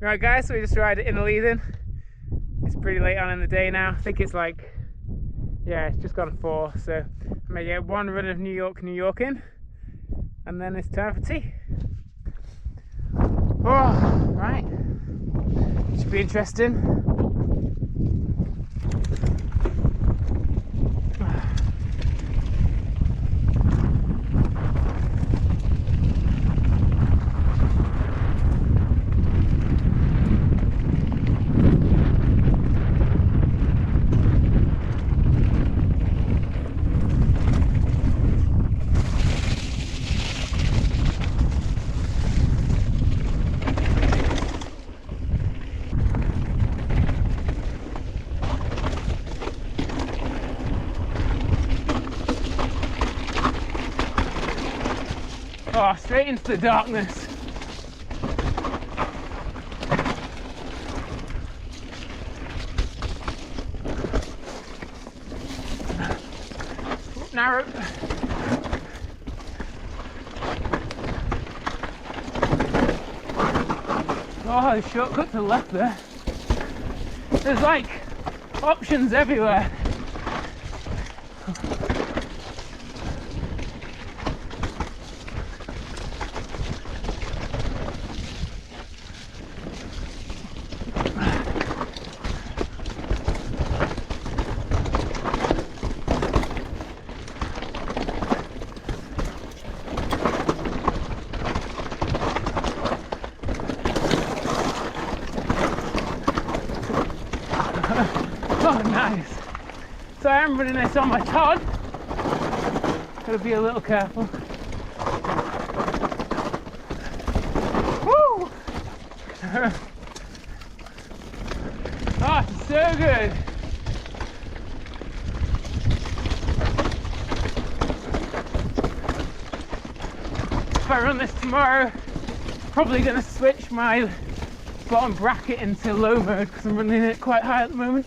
Right guys, so we just arrived at Innerleithen. It's pretty late on in the day now. I think it's like, yeah, it's just gone 4. So I'm gonna get one run of New York in, and then it's time for tea. Oh, right. Should be interesting. Oh, straight into the darkness. Narrow. Oh, the shortcut to the left there. There's like options everywhere. Oh, nice. So I am running this on my Todd. Gotta be a little careful. Woo! Oh, it's so good. If I run this tomorrow, probably gonna switch my bottom bracket into low mode because I'm running it quite high at the moment.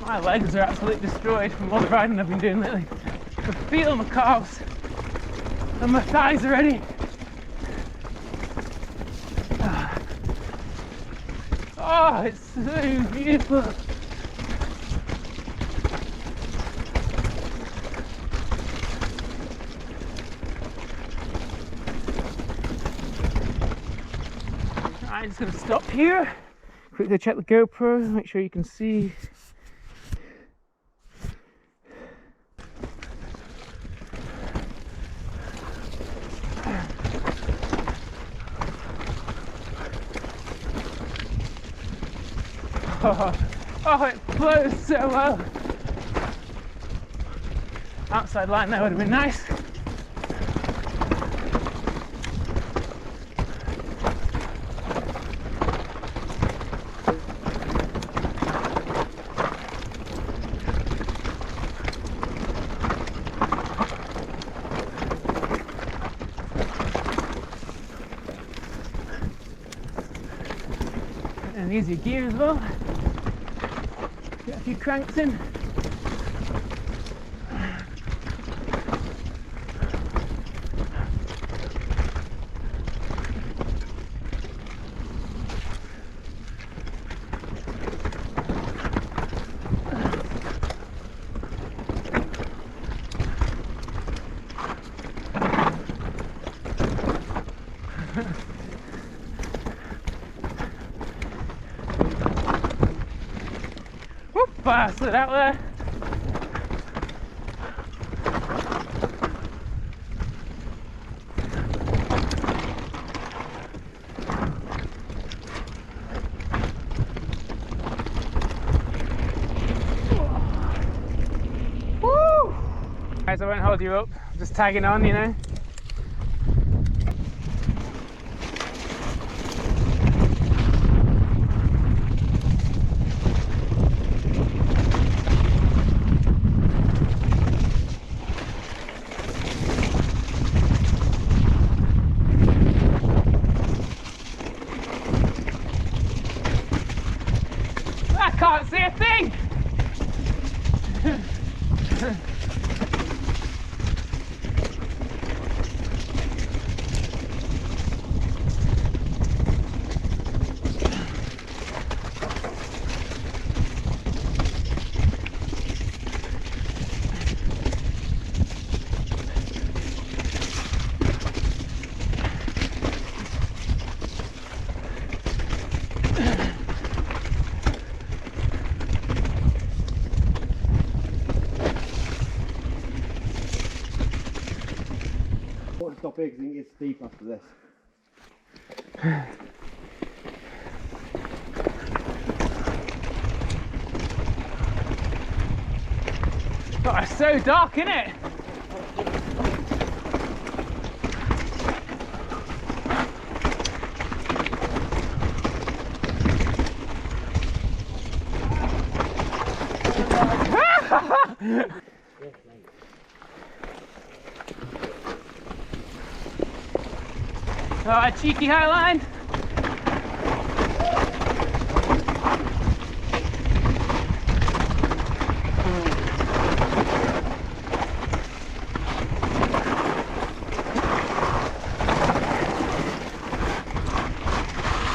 My legs are absolutely destroyed from all the riding I've been doing lately. I can feel my calves and my thighs already. Oh, it's so beautiful. I'm just going to stop here, quickly check the GoPro, make sure you can see. Oh, it flows so well. Outside line there would have been nice. And easier gear as well. Get a few cranks in. Whoop, I slid out there. Woo! Guys, I won't hold you up, just tagging on, you know. a thing! Stop here because it gets steep after this. Oh, it's so dark, isn't it? Oh, a cheeky high line.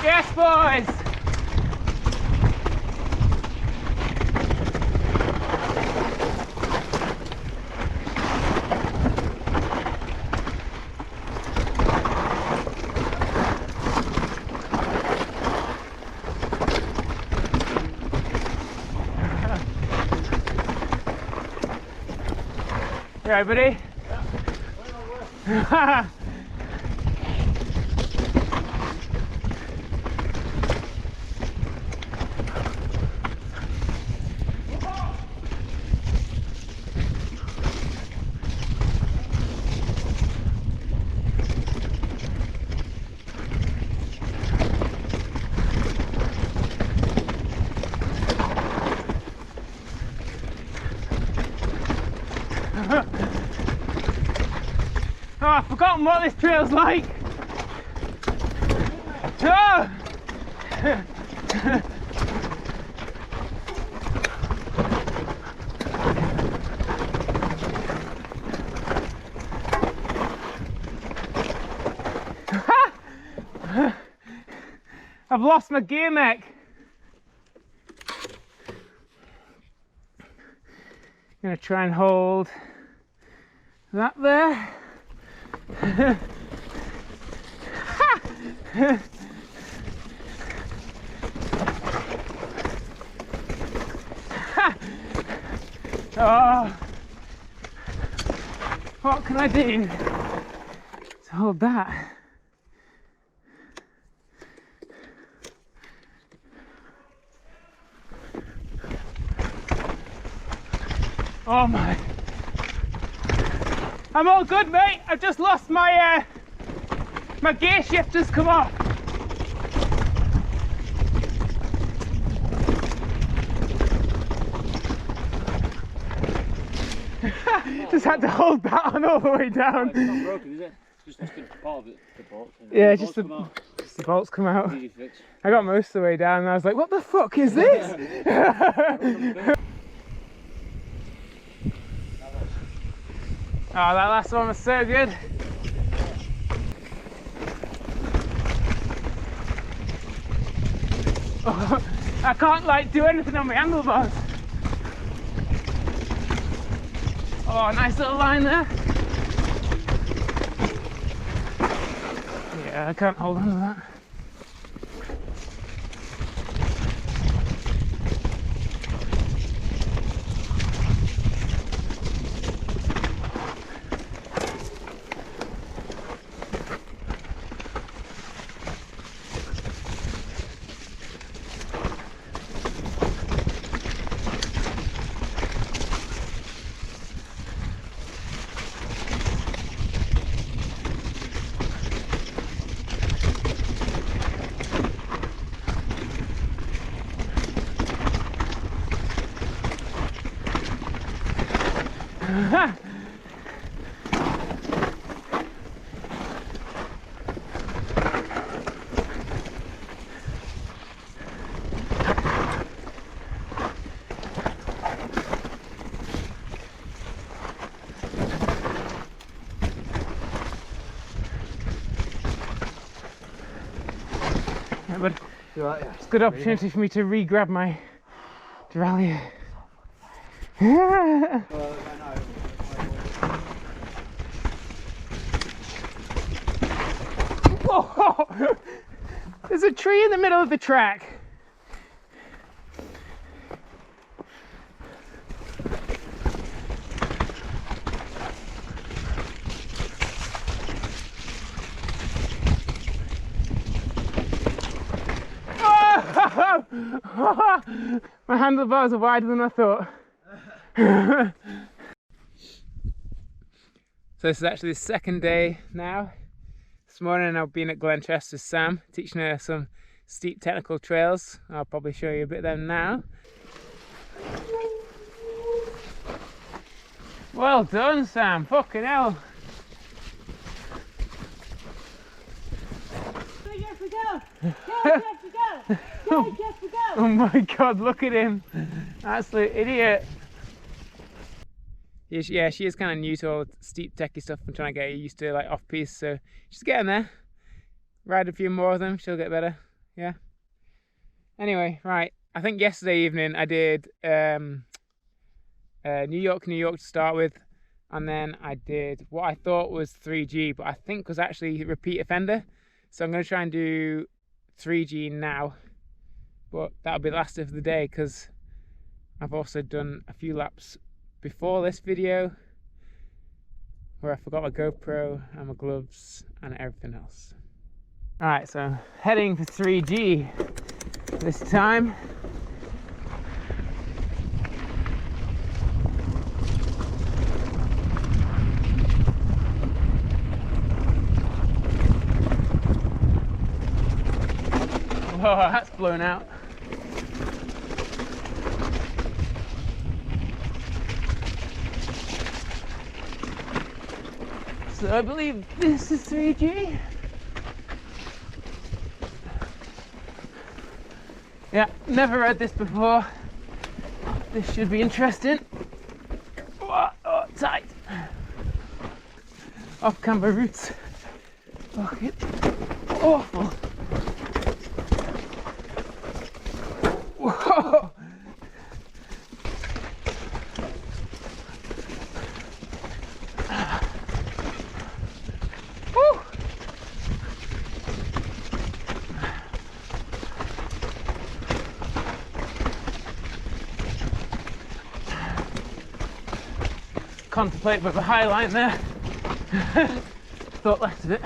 Yes, boys. You alright, buddy? Yeah. Oh, I've forgotten what this trail's like. Oh! I've lost my gear mech. I'm gonna try and hold that there. Oh, what can I do to hold that? Oh my! I'm all good, mate. I've just lost my my gear shifter's come off. Just had to hold that on all the way down. It's not broken, is it? Just part of it, the bolts. Yeah, just the bolts come out. Easy fix. I got most of the way down and I was like, what the fuck is this? Oh, that last one was so good. Oh, I can't like do anything on my handlebars. Oh, nice little line there. Yeah, I can't hold on to that. Yeah, but Right, yeah. it's a good opportunity for me to re-grab my derailleur. Yeah. Whoa! There's a tree in the middle of the track. My handlebars are wider than I thought. So this is actually the second day now. This morning I've been at Glenchester with Sam, teaching her some steep technical trails. I'll probably show you a bit of them now. Well done, Sam. Fucking hell. Jeff, we go! Go, Jeff, we go! Go, Jeff, we go! Oh my god, look at him. Absolute idiot. Yeah, she is kind of new to all the steep techie stuff. I'm trying to get her used to like off-piste, so she's getting there. Ride a few more of them, she'll get better. Yeah. Anyway, right. I think yesterday evening I did New York to start with, and then I did what I thought was 3G, but I think was actually repeat offender. So I'm going to try and do 3G now, but that'll be the last of the day because I've also done a few laps before this video where I forgot my GoPro and my gloves and everything else. Alright, so heading for 3G this time. Oh, that's blown out. So I believe this is 3G. Yeah, never read this before. This should be interesting. Oh, tight. Off-camber routes. Fucking awful. Whoa. Woo. Contemplate with a high line there. Thought less of it.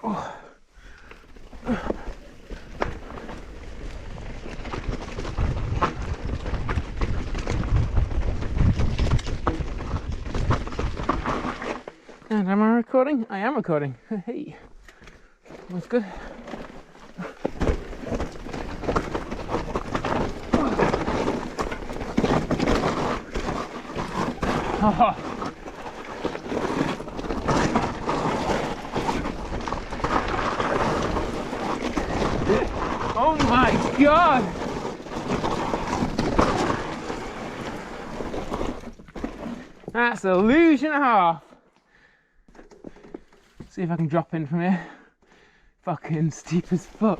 Oh. And am I recording? I am recording. Hey, that's good. Oh. Oh my god! That's a luge and a half. See if I can drop in from here. Fucking steep as fuck.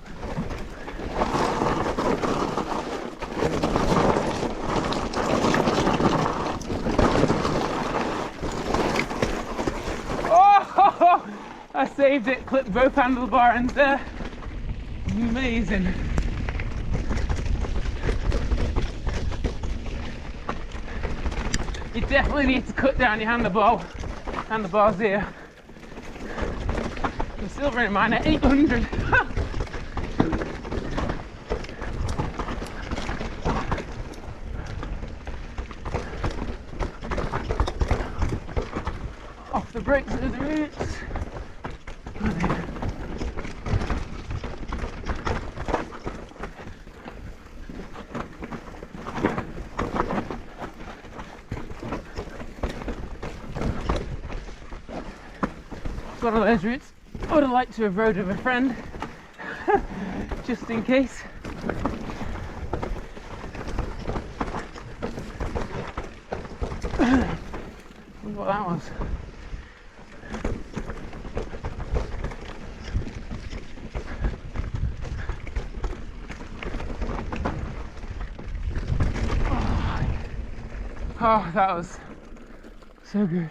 Oh! I saved it, clipped both handlebar ends there. Amazing. You definitely need to cut down your handlebars here. I'm still running mine at 800. Off the brakes of the roots. One of those routes I would have liked to have rode with a friend, just in case. wonder what that was. Oh, that was so good.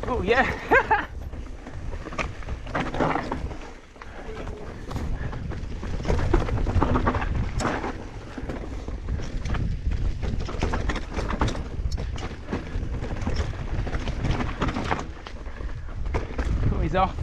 Oh yeah. Oh, he's off.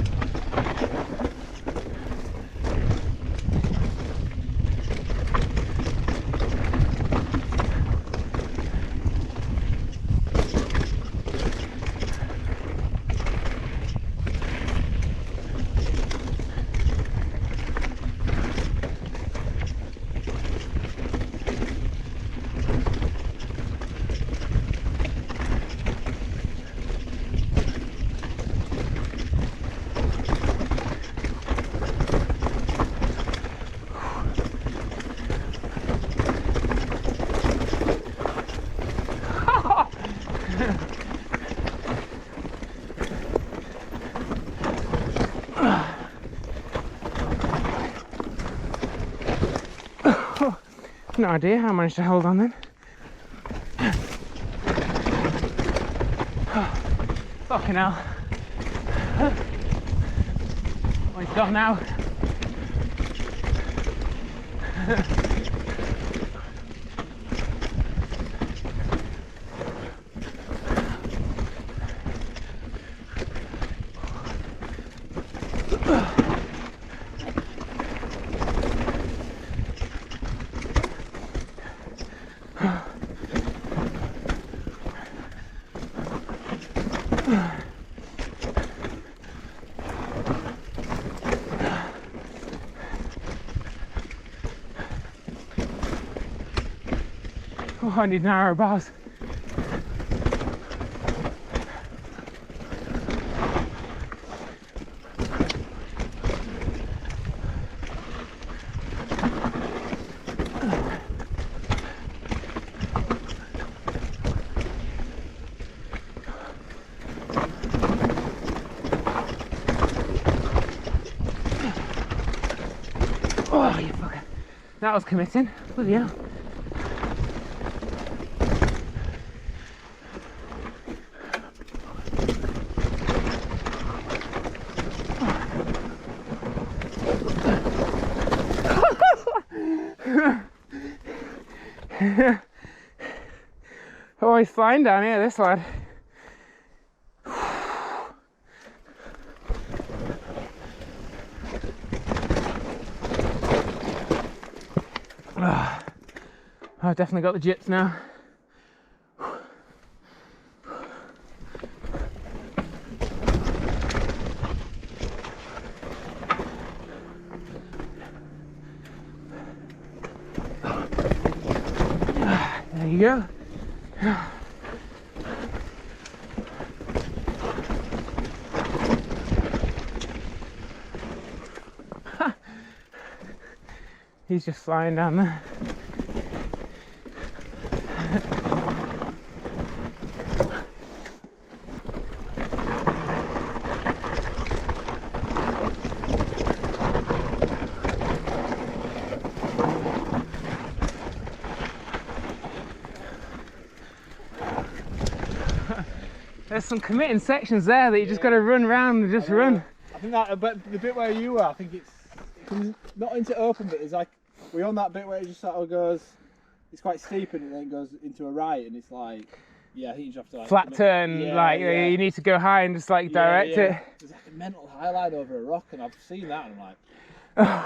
No idea how I managed to hold on then. Fucking hell. Oh, he's gone now. Oh, I need narrow bars. Oh, you fucker. That was committing. Bloody hell. Oh, he's flying down here, this lad. I've definitely got the jits now. There you go. He's just flying down there. There's some committing sections there that you just got to run around and just run. I think that, but the bit where you were, I think it comes not into open bit. It's like we're on that bit where it just sort of goes. It's quite steep and it then goes into a right, and it's like, yeah, I think you just have to like flat turn, yeah, like yeah. you need to go high and just like direct it. There's like a mental highlight over a rock, and I've seen that, and I'm like,